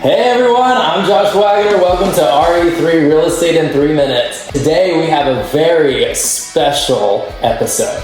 Hey everyone, I'm Josh Waggoner. Welcome to RE3 Real Estate in 3 Minutes. Today we have a very special episode.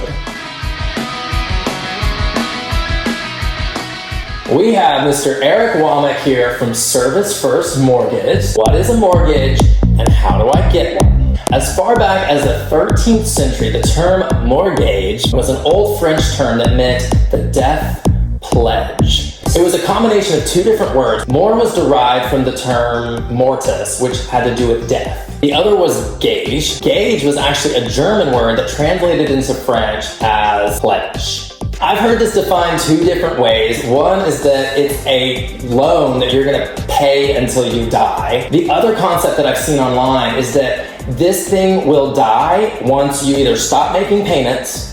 We have Mr. Eric Wommack here from Service First Mortgage. What is a mortgage and how do I get one? As far back as the 13th century, the term mortgage was an old French term that meant the death pledge. It was a combination of two different words. Mort was derived from the term mortis, which had to do with death. The other was gage. Gage was actually a German word that translated into French as pledge. I've heard this defined two different ways. One is that it's a loan that you're gonna pay until you die. The other concept that I've seen online is that this thing will die once you either stop making payments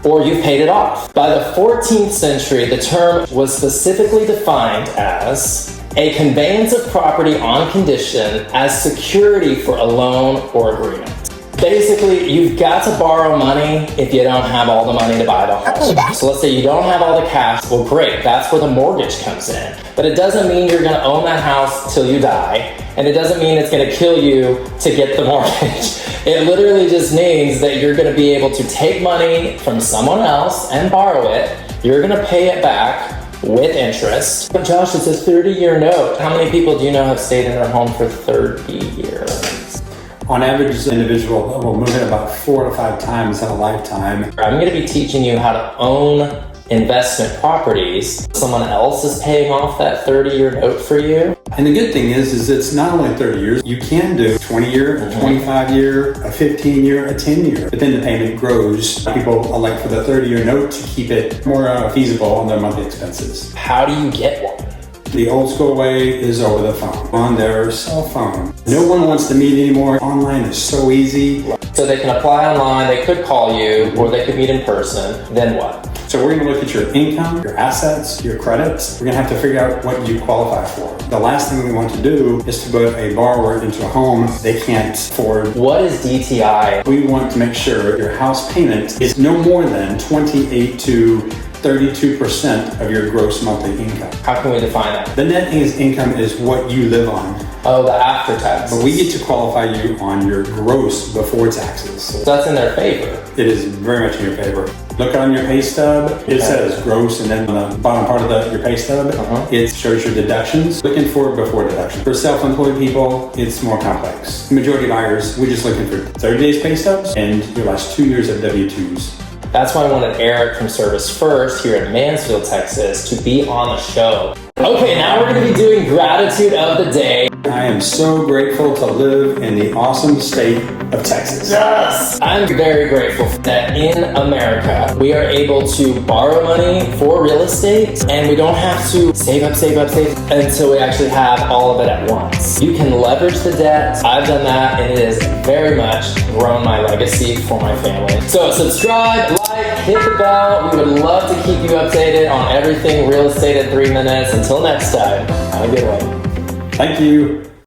or you've paid it off. By the 14th century, the term was specifically defined as a conveyance of property on condition as security for a loan or agreement. Basically, you've got to borrow money if you don't have all the money to buy the home. So let's say you don't have all the cash. Well, great, that's where the mortgage comes in. But it doesn't mean you're gonna own that house till you die, and it doesn't mean it's gonna kill you to get the mortgage. It literally just means that you're gonna be able to take money from someone else and borrow it. You're gonna pay it back with interest. But Josh, it's a 30-year note. How many people do you know have stayed in their home for 30 years? On average, an individual will move in about 4 to 5 times in a lifetime. I'm gonna be teaching you how to own investment properties. Someone else is paying off that 30-year note for you. And the good thing is it's not only 30 years. You can do 20-year, a 25-year, a 15-year, a 10-year. But then the payment grows. People elect for the 30-year note to keep it more feasible on their monthly expenses. How do you get one? The old school way is over the phone, on their cell phone. No one wants to meet anymore. Online is so easy. So they can apply online, they could call you, or they could meet in person. Then what? So we're gonna look at your income, your assets, your credits. We're gonna have to figure out what you qualify for. The last thing we want to do is to put a borrower into a home they can't afford. What is DTI? We want to make sure your house payment is no more than 28 to 32% of your gross monthly income. How can we define that? The net income is what you live on. Oh, the after tax. But we get to qualify you on your gross before taxes. So that's in their favor. It is very much in your favor. Look on your pay stub. It says gross, and then on the bottom part of your pay stub, it shows your deductions. Looking for before deduction. For self-employed people, it's more complex. The majority of buyers, we're just looking for 30 days pay stubs and your last 2 years of W-2s. That's why I wanted Eric from Service First here in Mansfield, Texas, to be on the show. Okay, now we're gonna be doing gratitude of the day. I am so grateful to live in the awesome state of Texas. Yes! I'm very grateful that in America, we are able to borrow money for real estate, and we don't have to save up until we actually have all of it at once. You can leverage the debt. I've done that, and it has very much grown my legacy for my family. So subscribe, like, hit the bell. We would love to keep you updated on everything real estate in 3 minutes. Until next time, have a good one. Thank you.